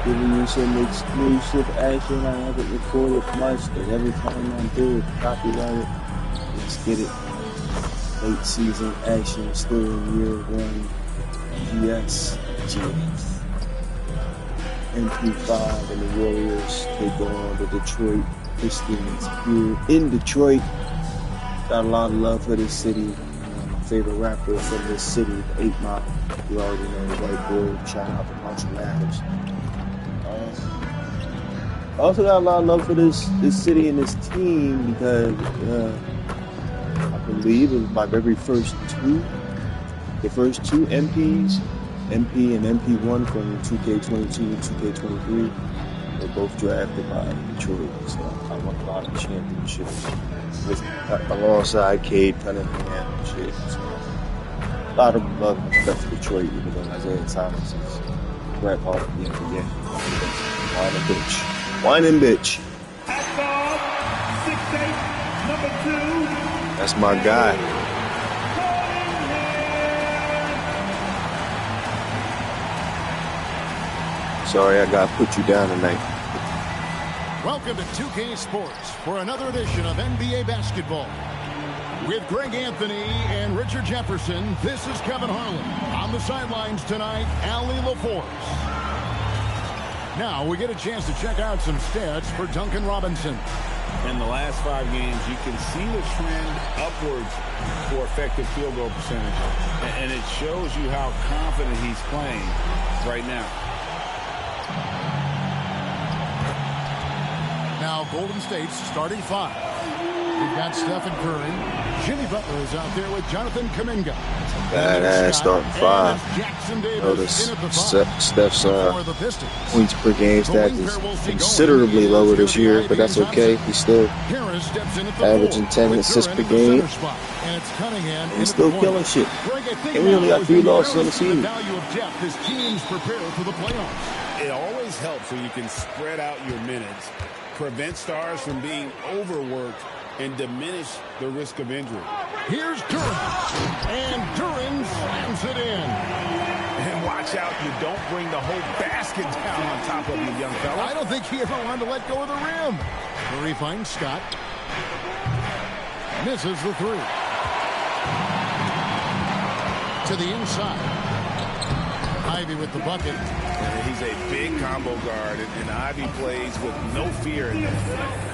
giving you some exclusive action. I haven't recorded much, but every time I do it, copyright it. Let's get it. Late season action, still in year one. GS. MP5 and the Warriors take on the Detroit Pistons here in Detroit. Got a lot of love for this city. My favorite rapper from this city, 8 Mile. You already know the white boy. Shout out to Marshall Mathers. I also got a lot of love for this city and this team because I believe it was my very first two MPs, MP and MP1 from 2K22 and 2K23. They're both drafted by Detroit, so I won a lot of championships alongside Cade Cunningham and shit. So a lot of love and respect for Detroit, even though Isaiah Thomas is grandpa at the NBA. Whining bitch. Whining bitch. That's my guy. Sorry, I gotta put you down tonight. Welcome to 2K Sports for another edition of NBA basketball. With Greg Anthony and Richard Jefferson, this is Kevin Harlan. On the sidelines tonight, Allie LaForce. Now we get a chance to check out some stats for Duncan Robinson. In the last 5 games, you can see the trend upwards for effective field goal percentage. And it shows you how confident he's playing right now. Now Golden State's starting 5. We've got Stephen Curry. Jimmy Butler is out there with Jonathan Kuminga. Badass starting 5. Notice Steph's points per game stat is considerably lower this year, but that's okay. He's still averaging 10 assists per game. He's still killing shit. And we only got 3 losses on the season. It always helps when you can spread out your minutes, prevent stars from being overworked, and diminish the risk of injury. Here's Duran, and Duran slams it in. And watch out, you don't bring the whole basket down on top of you, young fella. I don't think he ever wanted to let go of the rim. Curry finds Scott. Misses the 3. To the inside. Ivy with the bucket. And he's a big combo guard, and Ivy plays with no fear in that.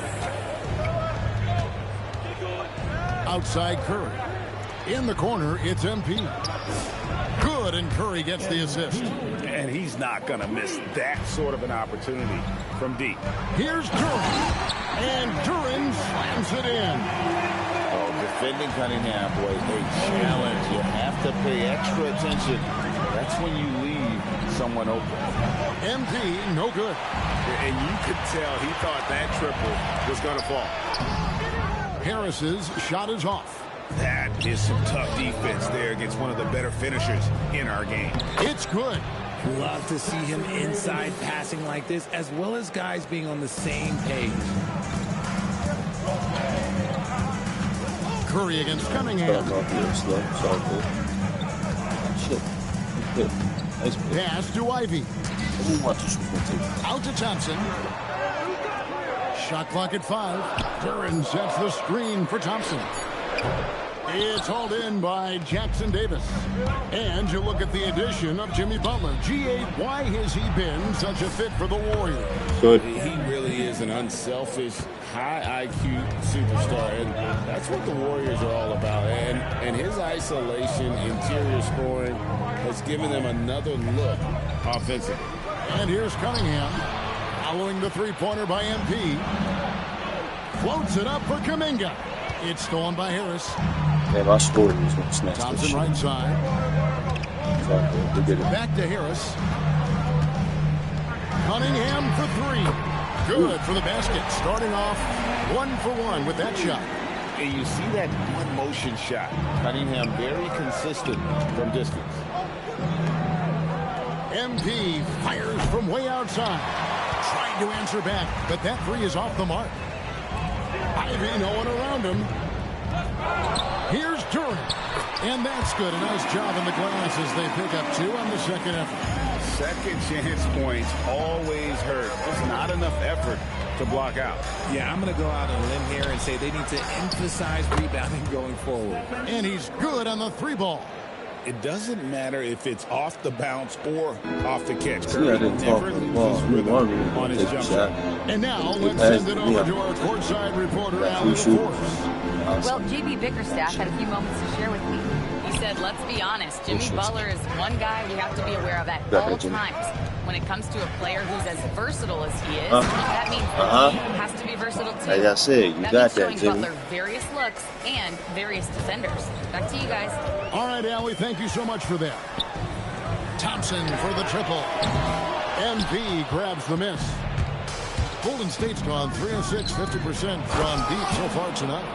Outside Curry. In the corner, it's MP. Good, and Curry gets the assist. And he's not going to miss that sort of an opportunity from deep. Here's Duran. And Duran slams it in. Oh, defending Cunningham was a challenge. You have to pay extra attention. That's when you leave someone open. MP, no good. And you could tell he thought that triple was going to fall. Harris's shot is off. That is some tough defense there against one of the better finishers in our game. It's good. Love to see him inside passing like this, as well as guys being on the same page. Curry against Cunningham. Pass to Ivy. Out to Thompson. Shot clock at 5. Duran sets the screen for Thompson. It's hauled in by Jackson Davis. And you look at the addition of Jimmy Butler. G8, why has he been such a fit for the Warriors? Good. He really is an unselfish, high IQ superstar, and that's what the Warriors are all about. And his isolation, interior scoring has given them another look offensively. And here's Cunningham. Following the three-pointer by MP. Floats it up for Kuminga. It's stolen by Harris. Man, I scored and he's going to snatch Thompson this shit. right side. Back to Harris. Cunningham for 3. Good for the basket. Starting off 1 for 1 with that shot. And you see that one motion shot. Cunningham very consistent from distance. MP fires from way outside. Trying to answer back, but that 3 is off the mark. Ivy, no one around him. Here's Duran. And that's good. A nice job in the glass as they pick up 2 on the second effort. Second chance points always hurt. There's not enough effort to block out. Yeah, I'm going to go out on a limb here and say they need to emphasize rebounding going forward. And he's good on the 3-ball. It doesn't matter if it's off the bounce or off the catch. See, I didn't talk Never for the loses ball. We rhythm wanted on to his take a jump shot. shot. And now let's send it over to our courtside reporter, Allie LaForce. Well, JB Bickerstaff had a few moments to share with me. He said, let's be honest, Jimmy Butler is one guy we have to be aware of at all times. When it comes to a player who's as versatile as he is, that means that he has to be versatile too. Like I said, you that got means that, showing Jimmy. Butler various looks and various defenders. Back to you guys. All right, Allie, thank you so much for that. Thompson for the triple. MP grabs the miss. Golden State's gone 3 of 6, 50% from deep so far tonight.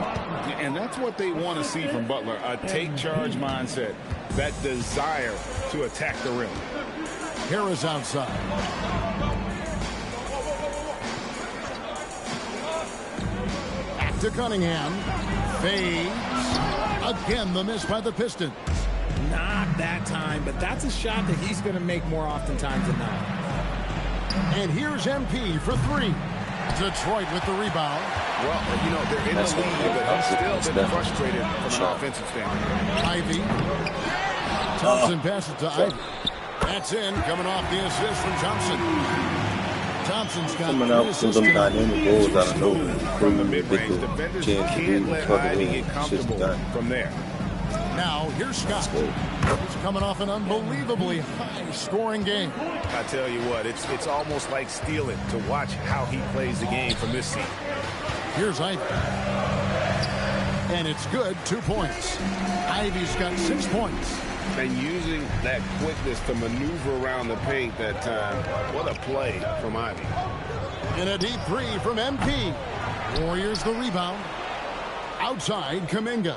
And that's what they want to see from Butler, a take-charge mindset, that desire to attack the rim. Harris outside. Back to Cunningham. Fades. Again, the miss by the Pistons. Not that time, but that's a shot that he's going to make more oftentimes than not. And here's MP for 3. Detroit with the rebound. Well, you know, they're in the lead, but he's still been frustrated from an offensive standpoint. Ivy. Thompson passes to Ivy. That's in, coming off the assist from Thompson. Thompson's got Coming out from them dynamic goals out of nowhere. From the mid-range, defenders can't let Ivy get comfortable from there. Now, here's Scott. He's coming off an unbelievably high-scoring game. I tell you what, it's almost like stealing to watch how he plays the game from this seat. Here's Ivy. And it's good, 2 points. Ivy's got 6 points. And using that quickness to maneuver around the paint that time. What a play from Ivy. And a deep 3 from MP. Warriors the rebound. Outside, Kuminga.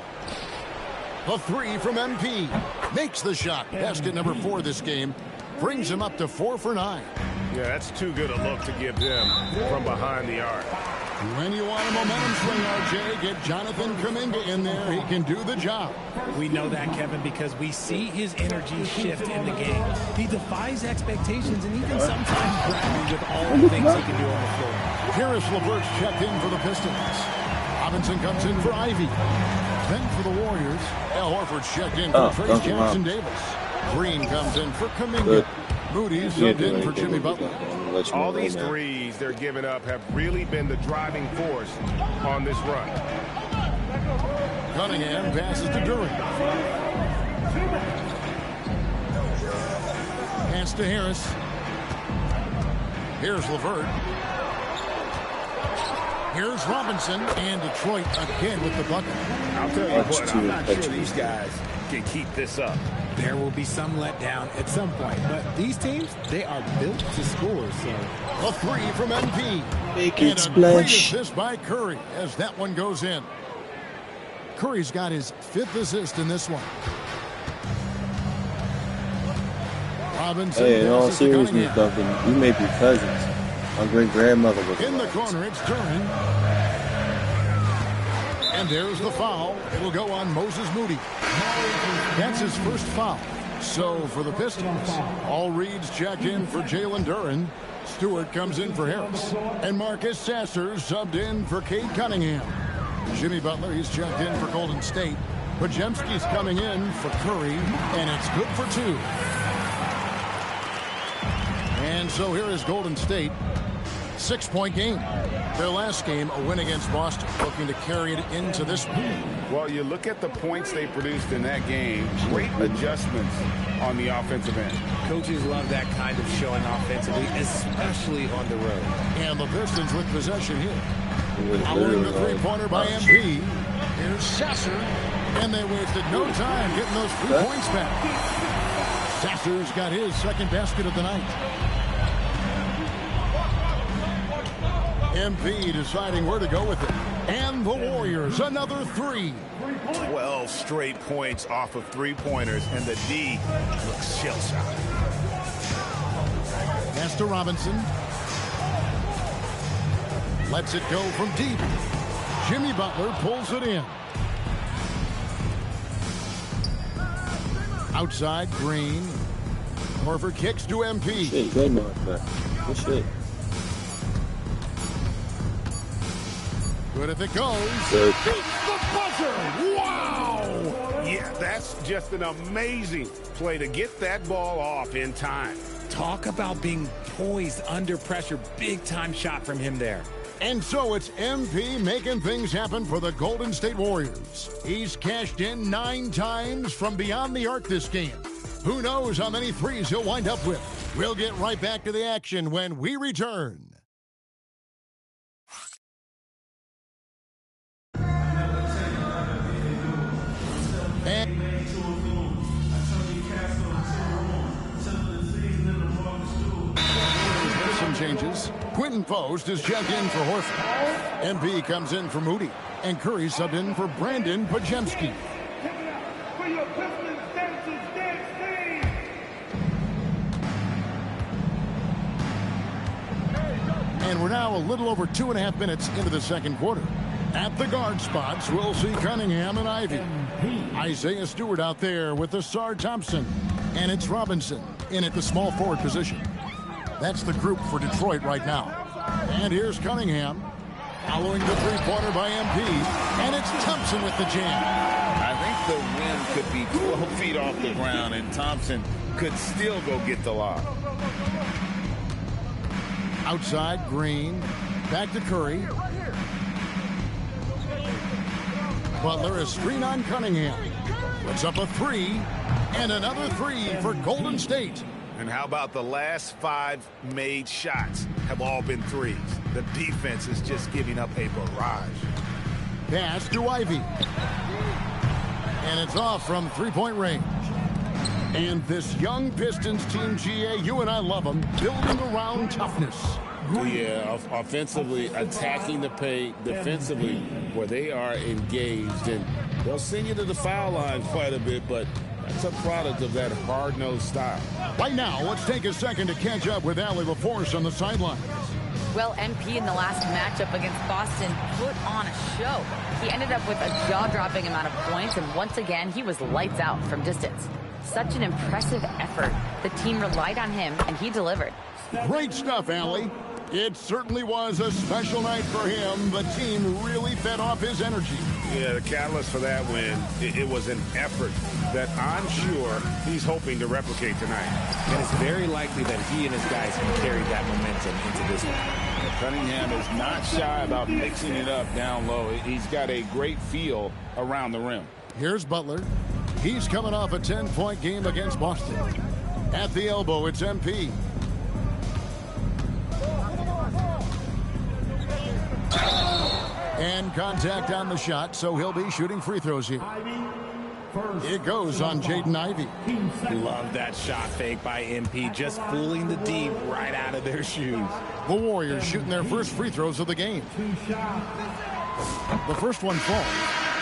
The 3 from MP. Makes the shot. Basket number 4 this game. Brings him up to 4 for 9. Yeah, that's too good a look to give them from behind the arc. When you want a momentum swing, RJ, get Jonathan Kuminga in there. He can do the job. We know that, Kevin, because we see his energy shift in the game. He defies expectations and even sometimes brags with all the things he can do on the floor. Harris LeVert's checked in for the Pistons. Robinson comes in for Ivy. Then for the Warriors, Al Horford's checked in for Trace Jackson-Davis. Green comes in for Kuminga. Moody's subbed in for Jimmy Butler. All these threes they're giving up have really been the driving force on this run. Cunningham passes to Durant. Pass to Harris. Here's LeVert. Here's Robinson, and Detroit again with the bucket. I'll tell you what, I'm not sure these guys can keep this up. There will be some letdown at some point, but these teams, they are built to score. So a 3 from MP. Make and it a great splash. assist by Curry as that one goes in. Curry's got his 5th assist in this one. Robinson. Hey, in all seriousness, Duncan, we may be cousins. My great-grandmother was in the corner. It's Duran. And there's the foul. It'll go on Moses Moody. That's his first foul. So for the Pistons, all Reed's checked in for Jalen Duran. Stewart comes in for Harris. And Marcus Sasser subbed in for Cade Cunningham. Jimmy Butler, he's checked in for Golden State. Podziemski's coming in for Curry. And it's good for 2. And so here is Golden State. 6-point game. Their last game, a win against Boston, looking to carry it into this one. Well, you look at the points they produced in that game. Great adjustments on the offensive end. coaches love that kind of showing offensively, especially on the road. And the Pistons with possession here. Following the three-pointer by MP. Here's Sasser. And they wasted no time getting those 3 points back. Sasser's got his second basket of the night. MP deciding where to go with it. And the Warriors, another 3. 12 straight points off of three-pointers, and the D looks shell-shocked. Pass to Robinson. Lets it go from deep. Jimmy Butler pulls it in. Outside, Green. Horford kicks to MP. Shit, great mark, man. Good shit. Good if it goes. Good. Beats the buzzer. Wow! Yeah, that's just an amazing play to get that ball off in time. Talk about being poised under pressure. Big time shot from him there. And so it's MP making things happen for the Golden State Warriors. He's cashed in 9 times from beyond the arc this game. Who knows how many threes he'll wind up with? We'll get right back to the action when we return. And some changes. Quentin Post is checked in for Horford. MP comes in for Moody. And Curry subbed in for Brandon Pajemski. And we're now a little over 2.5 minutes into the second quarter. At the guard spots, we'll see Cunningham and Ivy. Isaiah Stewart out there with Asar Thompson. And it's Robinson in at the small forward position. That's the group for Detroit right now. And here's Cunningham following the three-pointer by MP. And it's Thompson with the jam. I think the rim could be 12 feet off the ground, and Thompson could still go get the lob. Outside, Green. Back to Curry. Butler is screen on Cunningham. Puts up a 3. And another 3 for Golden State. And how about the last 5 made shots have all been threes? The defense is just giving up a barrage. Pass to Ivy. And it's off from three-point range. And this young Pistons team, GA, you and I love them, building around toughness. Yeah, offensively, attacking the paint, defensively, where they are engaged. And they'll send you to the foul line quite a bit, but that's a product of that hard-nosed style. Right now, let's take a second to catch up with Allie LaForce on the sidelines. Well, MP in the last matchup against Boston put on a show. He ended up with a jaw-dropping amount of points, and once again, he was lights out from distance. Such an impressive effort. The team relied on him, and he delivered. Great stuff, Allie. It certainly was a special night for him. The team really fed off his energy. Yeah, the catalyst for that win, it was an effort that I'm sure he's hoping to replicate tonight. And it's very likely that he and his guys can carry that momentum into this one. Cunningham is not shy about mixing it up down low. He's got a great feel around the rim. Here's Butler. He's coming off a 10-point game against Boston. At the elbow, it's MP. And contact on the shot, so he'll be shooting free throws here. It goes on Jaden Ivey. Love that shot fake by MP, just fooling the D right out of their shoes. The Warriors shooting their first free throws of the game. The first one falls.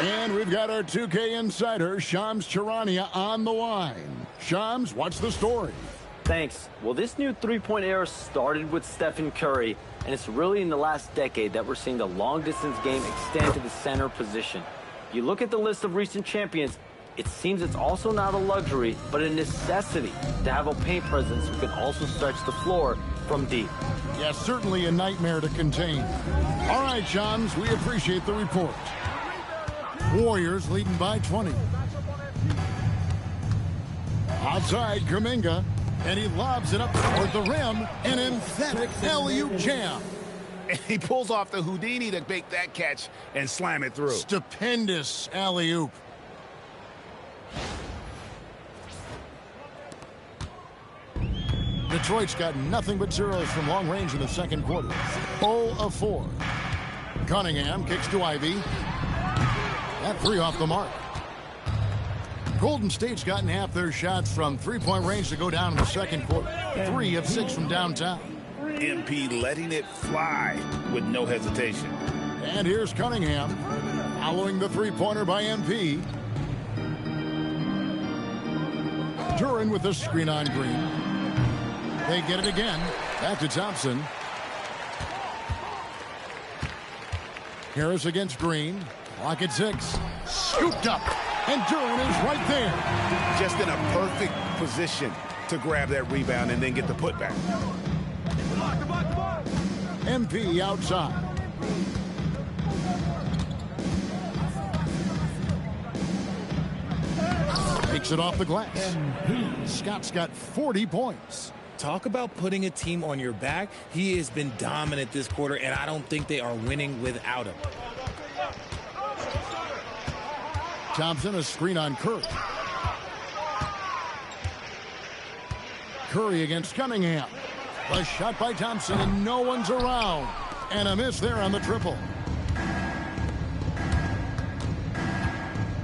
And we've got our 2K insider, Shams Charania, on the line. Shams, what's the story? Thanks. Well, this new three-point era started with Stephen Curry, and it's really in the last decade that we're seeing the long-distance game extend to the center position. You look at the list of recent champions, it seems it's also not a luxury, but a necessity to have a paint presence who can also stretch the floor from deep. Yes, certainly a nightmare to contain. All right, Shams, we appreciate the report. Warriors leading by 20. Outside, Kuminga. And he lobs it up toward the rim. An emphatic alley-oop jam. And he pulls off the Houdini to make that catch and slam it through. Stupendous alley-oop. Detroit's got nothing but zeros from long range in the second quarter. 0 of 4. Cunningham kicks to Ivy. That 3 off the mark. Golden State's gotten half their shots from three-point range to go down in the second quarter. 3 of 6 from downtown. MP letting it fly with no hesitation. And here's Cunningham following the three-pointer by MP. Duran with the screen on Green. They get it again. Back to Thompson. Harris against Green. Clock at 6. Scooped up. And Duran is right there. Just in a perfect position to grab that rebound and then get the putback. MP outside. Takes it off the glass. Scott's got 40 points. Talk about putting a team on your back. He has been dominant this quarter, and I don't think they are winning without him. Thompson, a screen on Curry. Curry against Cunningham. A shot by Thompson, and no one's around. And a miss there on the triple.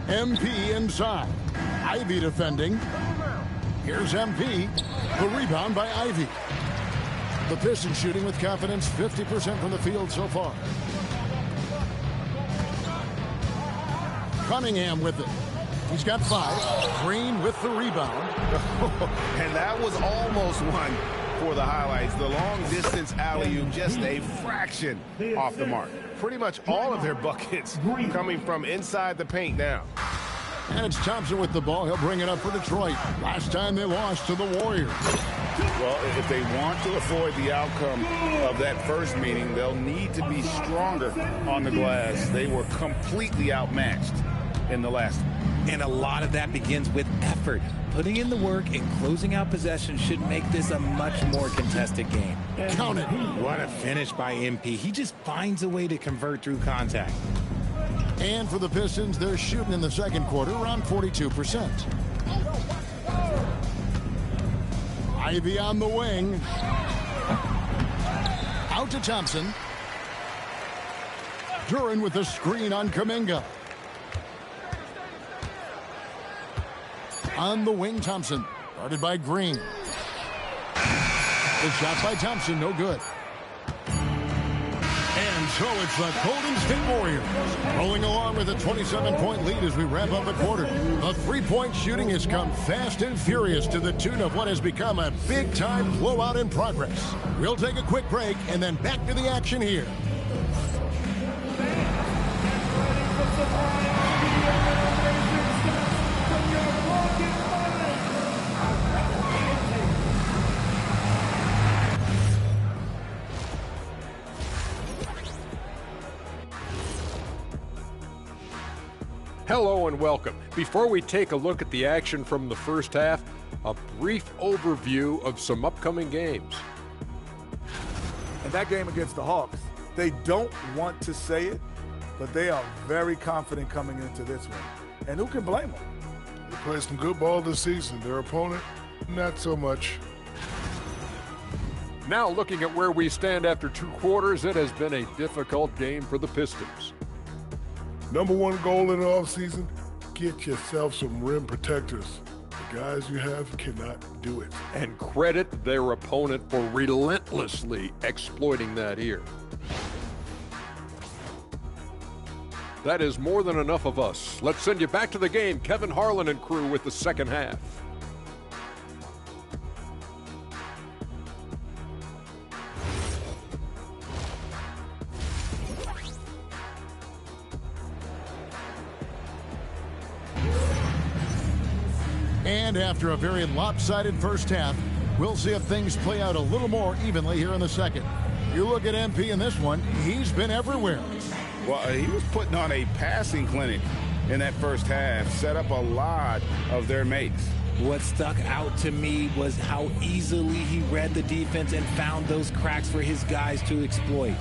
MP inside. Ivy defending. Here's MP. The rebound by Ivy. The Pistons shooting with confidence, 50% from the field so far. Cunningham with it. He's got 5. Green with the rebound. And that was almost one for the highlights. The long-distance alley-oop, just a fraction off the mark. Pretty much all of their buckets coming from inside the paint now. And it's Thompson with the ball. He'll bring it up for Detroit. Last time they lost to the Warriors. Well, if they want to avoid the outcome of that first meeting, they'll need to be stronger on the glass. They were completely outmatched in the last one. And a lot of that begins with effort. Putting in the work and closing out possession should make this a much more contested game. Count it. What a finish by MP. He just finds a way to convert through contact. And for the Pistons, they're shooting in the second quarter around 42%. Ivy on the wing. Out to Thompson. Duran with the screen on Kuminga. On the wing, Thompson. Guarded by Green. The shot by Thompson, no good. And so it's the Golden State Warriors rolling along with a 27-point lead as we wrap up the quarter. The three-point shooting has come fast and furious to the tune of what has become a big-time blowout in progress. We'll take a quick break and then back to the action here. Hello and welcome. Before we take a look at the action from the first half, a brief overview of some upcoming games. And that game against the Hawks, they don't want to say it, but they are very confident coming into this one. And who can blame them? They played some good ball this season. Their opponent, not so much. Now looking at where we stand after 2 quarters, it has been a difficult game for the Pistons. Number one goal in the offseason, get yourself some rim protectors. The guys you have cannot do it. And credit their opponent for relentlessly exploiting that here. That is more than enough of us. Let's send you back to the game. Kevin Harlan and crew with the second half. And after a very lopsided first half, we'll see if things play out a little more evenly here in the second. You look at MP in this one, he's been everywhere. Well, he was putting on a passing clinic in that first half, set up a lot of their makes. What stuck out to me was how easily he read the defense and found those cracks for his guys to exploit.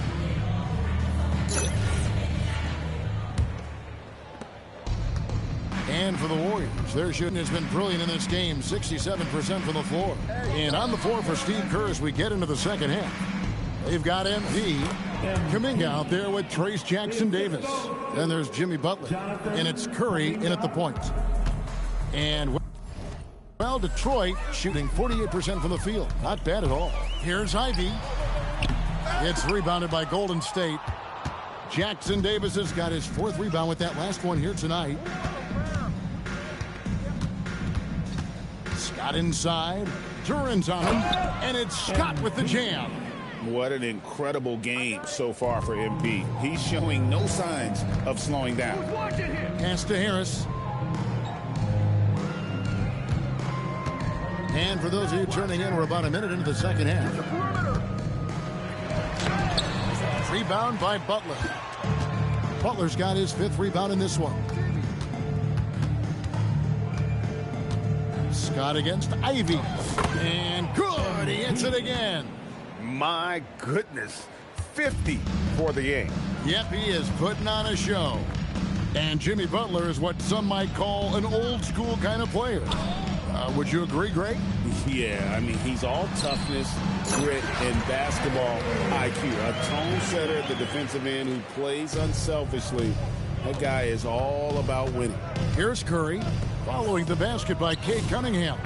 And for the Warriors, their shooting has been brilliant in this game, 67% from the floor. And on the floor for Steve Kerr as we get into the second half. They've got MP Kuminga out there with Trace Jackson-Davis. Then there's Jimmy Butler, and it's Curry in at the point. And, well, Detroit shooting 48% from the field. Not bad at all. Here's Ivy. It's rebounded by Golden State. Jackson-Davis has got his 4th rebound with that last one here tonight. Scott inside. Duran's on him. And it's Scott with the jam. What an incredible game so far for MP. He's showing no signs of slowing down. Pass to Harris. And for those of you turning in, we're about a minute into the second half. Rebound by Butler. Butler's got his 5th rebound in this one. Scott against Ivy. And good, he hits it again. My goodness, 50 for the game. Yep, he is putting on a show. And Jimmy Butler is what some might call an old school kind of player. Would you agree, Greg? Yeah, I mean, he's all toughness, grit, and basketball IQ. A tone setter at the defensive end who plays unselfishly. That guy is all about winning. Here's Curry following the basket by Cade Cunningham.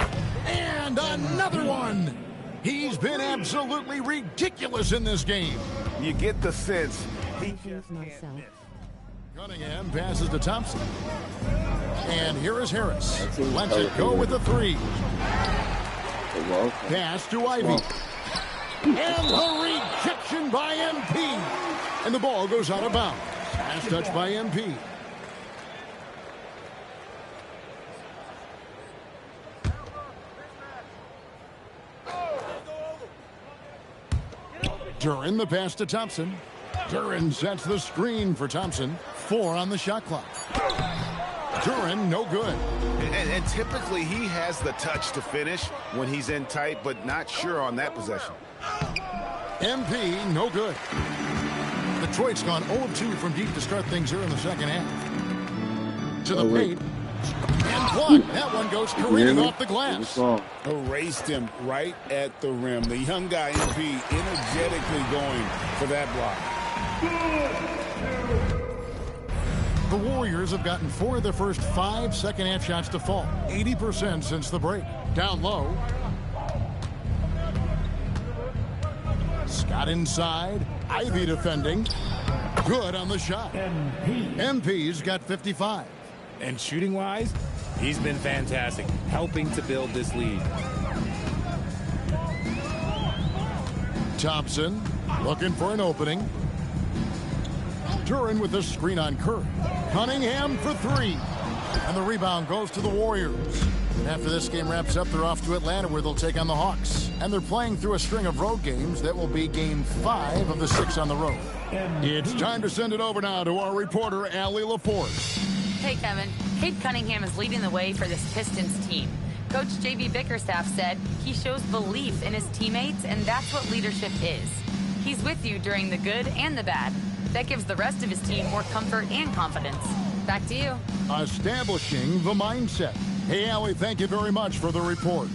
And another one. He's been absolutely ridiculous in this game. You get the sense he just can't miss. Cunningham passes to Thompson. And here is Harris. Lets it go with the 3. Pass to Ivy. And the rejection by MP. And the ball goes out of bounds. Pass touch by MP. Duran the pass to Thompson. Duran sets the screen for Thompson. 4 on the shot clock. Duran, no good. And typically he has the touch to finish when he's in tight, but not sure on that possession. MP, no good. Detroit's gone 0-2 from deep to start things here in the second half. To the paint. And blocked. That one goes careening off the glass. Erased him right at the rim. The young guy, MP, energetically going for that block. The Warriors have gotten 4 of their first 5 second-half shots to fall. 80% since the break. Down low. Scott inside. Ivy defending. Good on the shot. MP's got 55. And shooting-wise, he's been fantastic, helping to build this lead. Thompson looking for an opening. Duran with the screen on Curry. Cunningham for 3. And the rebound goes to the Warriors. And after this game wraps up, they're off to Atlanta where they'll take on the Hawks. And they're playing through a string of road games that will be game 5 of the 6 on the road. It's time to send it over now to our reporter, Allie LaForce. Hey, Kevin. Cade Cunningham is leading the way for this Pistons team. Coach J.B. Bickerstaff said he shows belief in his teammates, and that's what leadership is. He's with you during the good and the bad. That gives the rest of his team more comfort and confidence. Back to you. Establishing the mindset. Hey, Allie, thank you very much for the report.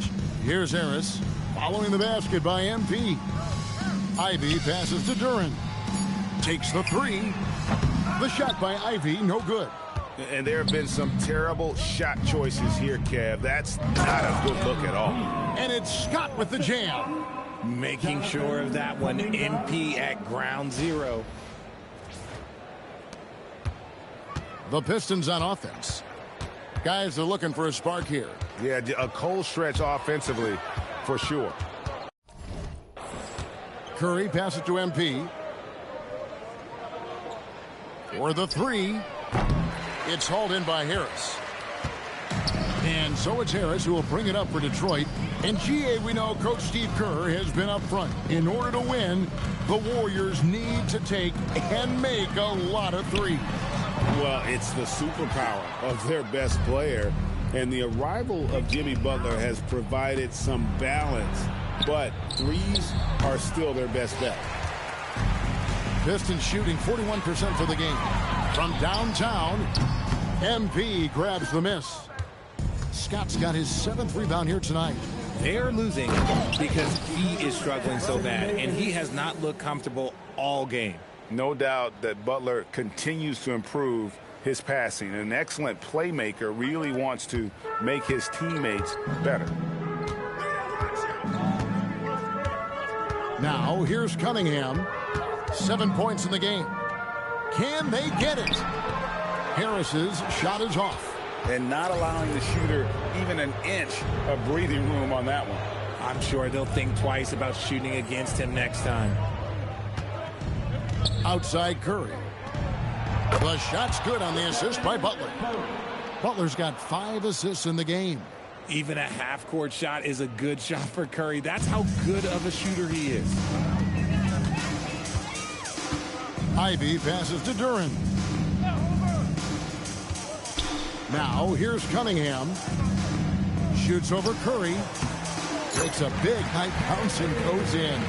Here's Harris following the basket by MP. Ivy passes to Duran. Takes the 3. The shot by Ivy, no good. And there have been some terrible shot choices here, Kev. That's not a good look at all. And it's Scott with the jam. Making sure of that one. MP at ground zero. The Pistons on offense. Guys are looking for a spark here. Yeah, a cold stretch offensively for sure. Curry passes to MP. For the 3. It's hauled in by Harris. And so it's Harris who will bring it up for Detroit. And GA, we know Coach Steve Kerr has been up front. In order to win, the Warriors need to take and make a lot of threes. Well, it's the superpower of their best player. And the arrival of Jimmy Butler has provided some balance. But threes are still their best bet. Pistons shooting 41% for the game. From downtown, MP grabs the miss. Scott's got his 7th rebound here tonight. They're losing because he is struggling so bad, and he has not looked comfortable all game. No doubt that Butler continues to improve his passing. An excellent playmaker, really wants to make his teammates better. Now, here's Cunningham. 7 points in the game. Can they get it? Harris's shot is off. And not allowing the shooter even an inch of breathing room on that one. I'm sure they'll think twice about shooting against him next time. Outside Curry. The shot's good on the assist by Butler. Butler's got 5 assists in the game. Even a half-court shot is a good shot for Curry. That's how good of a shooter he is. Ivy passes to Duran. Now here's Cunningham. Shoots over Curry. Takes a big high bounce and goes in.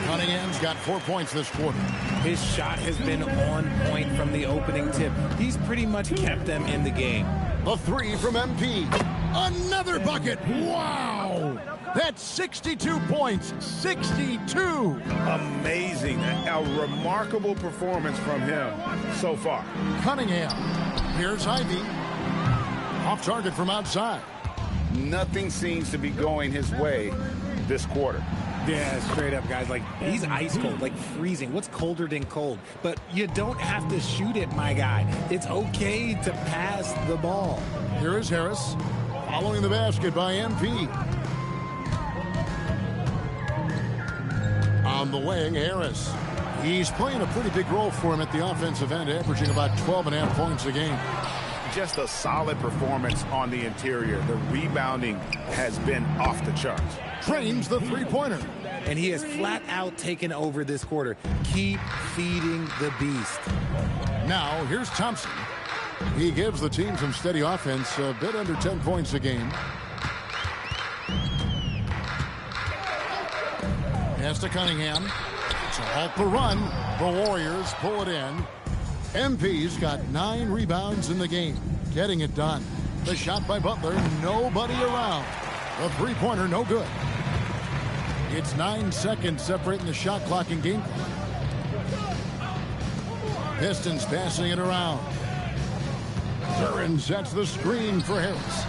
Cunningham's got 4 points this quarter. His shot has been on point from the opening tip. He's pretty much kept them in the game. The three from MP. Another bucket. Wow. That's 62 points. 62. Amazing. A remarkable performance from him so far. Cunningham. Here's Ivy. Off target from outside. Nothing seems to be going his way this quarter. Yeah, straight up, guys. Like, he's ice cold, like freezing. What's colder than cold? But you don't have to shoot it, my guy. It's okay to pass the ball. Here is Harris. Following the basket by MP. On the wing, Harris. He's playing a pretty big role for him at the offensive end, averaging about 12.5 points a game. Just a solid performance on the interior. The rebounding has been off the charts. Trains the three-pointer. And he has flat out taken over this quarter. Keep feeding the beast. Now, here's Thompson. He gives the team some steady offense, a bit under 10 points a game. Pass to Cunningham. To halt the run, the Warriors pull it in. MP's got 9 rebounds in the game, getting it done. The shot by Butler, nobody around. The three-pointer, no good. It's 9 seconds separating the shot clock and game clock. Pistons passing it around. Duran sets the screen for Harris.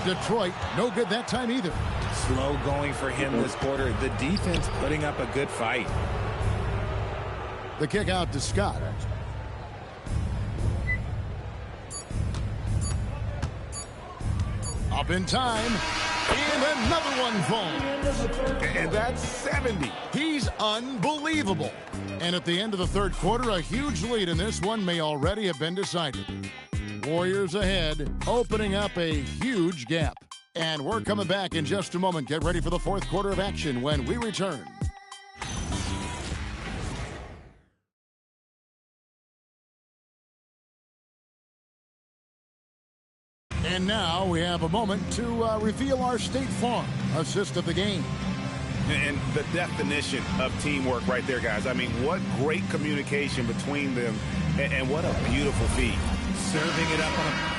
Detroit, no good that time either. Slow going for him this quarter. The defense putting up a good fight. The kick out to Scott. Up in time, and another one falls. And that's 70. He's unbelievable. And at the end of the third quarter, a huge lead in this one may already have been decided. Warriors ahead, opening up a huge gap. And we're coming back in just a moment. Get ready for the fourth quarter of action when we return. And now we have a moment to reveal our State Farm assist of the game. And the definition of teamwork right there, guys. I mean, what great communication between them, and what a beautiful feed. Serving it up on a...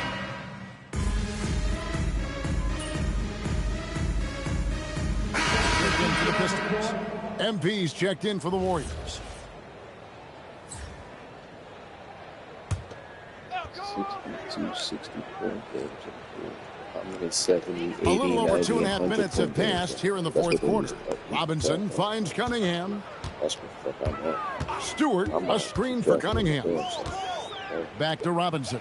Checked in for the Pistons. MP's checked in for the Warriors. 62, 64 games. I'm going to 70, 80, a little over 90, 2.5 minutes have passed here in the fourth quarter. Robinson finds Cunningham. That's what the fuck I'm on. Stewart, a screen for Cunningham. Back to Robinson.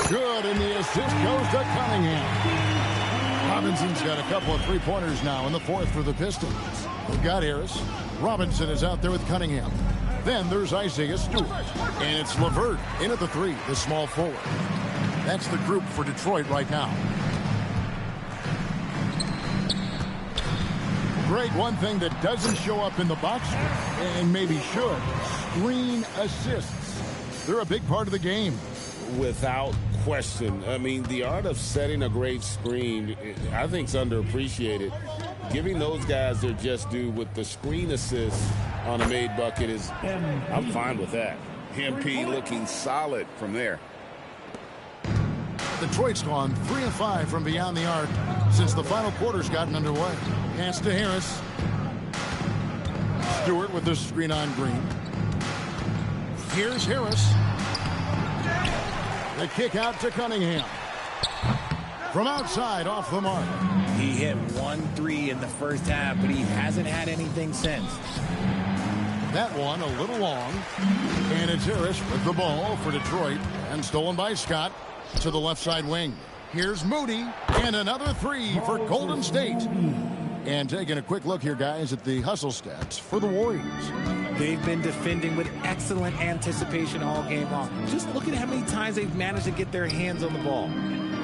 Good, and the assist goes to Cunningham. Robinson's got a couple of three-pointers now in the fourth for the Pistons. They've got Harris. Robinson is out there with Cunningham. Then there's Isaiah Stewart. And it's LeVert in at the three, the small forward. That's the group for Detroit right now. Greg, one thing that doesn't show up in the box score, and maybe should, screen assists. They're a big part of the game. Without question. I mean, the art of setting a great screen, I think, is underappreciated. Giving those guys their just due with the screen assist on a made bucket is, I'm fine with that. MP looking solid from there. Detroit's gone 3 of 5 from beyond the arc since the final quarter's gotten underway. Pass to Harris. Stewart with the screen on Green. Here's Harris. The kick out to Cunningham. From outside, off the mark. He hit 1-3 in the first half, but he hasn't had anything since. That one a little long. And it's Harris with the ball for Detroit. And stolen by Scott to the left side wing. Here's Moody. And another three for Golden State. And taking a quick look here, guys, at the hustle stats for the Warriors. They've been defending with excellent anticipation all game long. Just look at how many times they've managed to get their hands on the ball.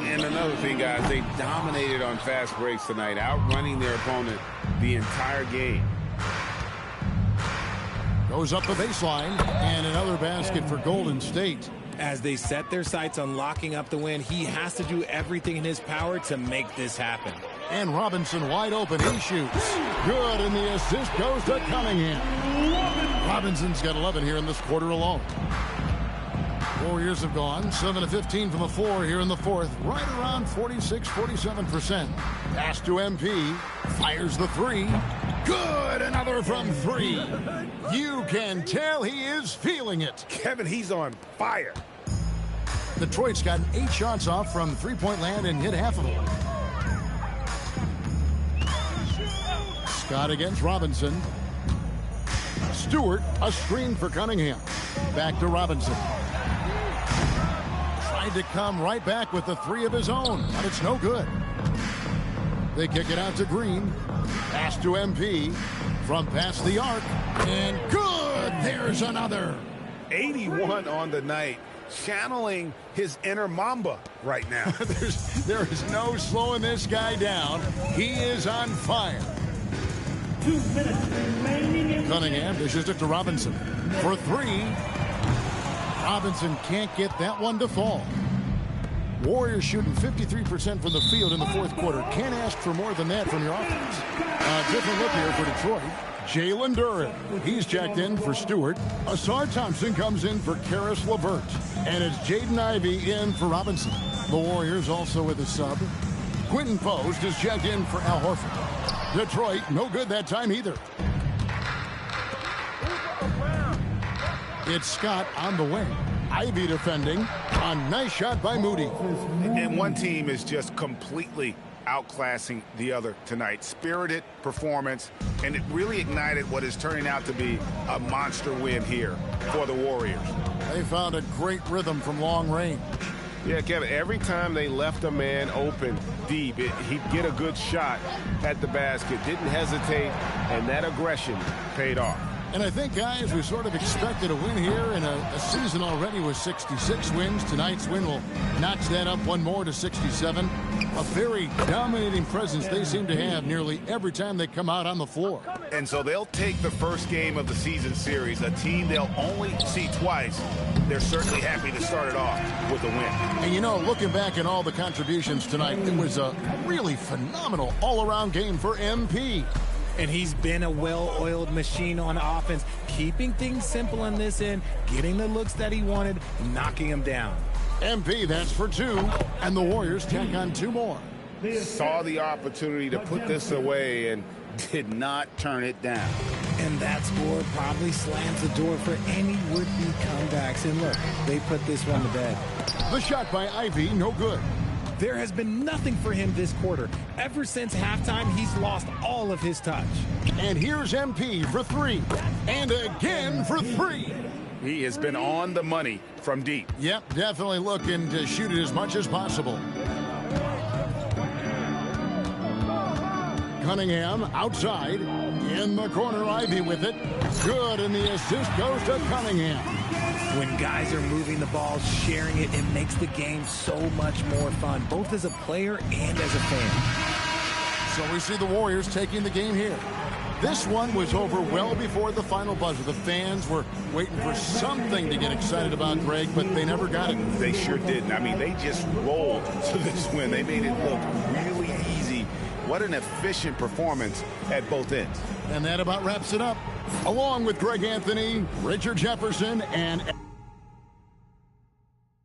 And another thing, guys, they dominated on fast breaks tonight, outrunning their opponent the entire game. Goes up the baseline, and another basket for Golden State. As they set their sights on locking up the win, he has to do everything in his power to make this happen. And Robinson wide open. He shoots. Good, and the assist goes to Cunningham. Robinson's got 11 here in this quarter alone. Warriors have gone 7 of 15 from the floor here in the fourth, right around 46-47%. Pass to MP, fires the three. Good, another from three. You can tell he is feeling it. Kevin, he's on fire. Detroit's gotten 8 shots off from three-point land and hit half of them. Scott against Robinson. Stewart, a screen for Cunningham. Back to Robinson. Tried to come right back with the three of his own, but it's no good. They kick it out to Green. Pass to MP from past the arc. And good! There's another. 81 on the night. Channeling his inner Mamba right now. There is no slowing this guy down. He is on fire. 2 minutes remaining. Cunningham dishes it to Robinson for three. Robinson can't get that one to fall. Warriors shooting 53% from the field in the fourth quarter. Can't ask for more than that from your offense. Different look here for Detroit. Jalen Duren. He's checked in for Stewart. Asar Thompson comes in for Karis LeVert. And it's Jaden Ivey in for Robinson. The Warriors also with a sub. Quentin Post is checked in for Al Horford. Detroit, no good that time either. It's Scott on the wing. Ivy defending. A nice shot by Moody. And one team is just completely outclassing the other tonight. Spirited performance, and it really ignited what is turning out to be a monster win here for the Warriors. They found a great rhythm from long range. Yeah, Kevin, every time they left a man open deep, he'd get a good shot at the basket, didn't hesitate, and that aggression paid off. And I think, guys, we sort of expected a win here in a season already with 66 wins. Tonight's win will notch that up one more to 67. A very dominating presence they seem to have nearly every time they come out on the floor. And so they'll take the first game of the season series, a team they'll only see twice. They're certainly happy to start it off with a win. And, you know, looking back at all the contributions tonight, it was a really phenomenal all-around game for MP. And he's been a well-oiled machine on offense, keeping things simple in this end, getting the looks that he wanted, knocking them down. MP, that's for two, and the Warriors tack on two more. Saw the opportunity to put this away and did not turn it down. And that score probably slams the door for any would-be comebacks. And look, they put this one to bed. The shot by Ivy, no good. There has been nothing for him this quarter. Ever since halftime, he's lost all of his touch. And here's MP for three. And again for three. He has been on the money from deep. Yep, definitely looking to shoot it as much as possible. Cunningham outside. In the corner, Ivy with it. Good, and the assist goes to Cunningham. When guys are moving the ball, sharing it, it makes the game so much more fun, both as a player and as a fan. So we see the Warriors taking the game here. This one was over well before the final buzzer. The fans were waiting for something to get excited about, Greg, but they never got it. They sure didn't. I mean, they just rolled to this win. They made it look really easy. What an efficient performance at both ends. And that about wraps it up. Along with Greg Anthony, Richard Jefferson, and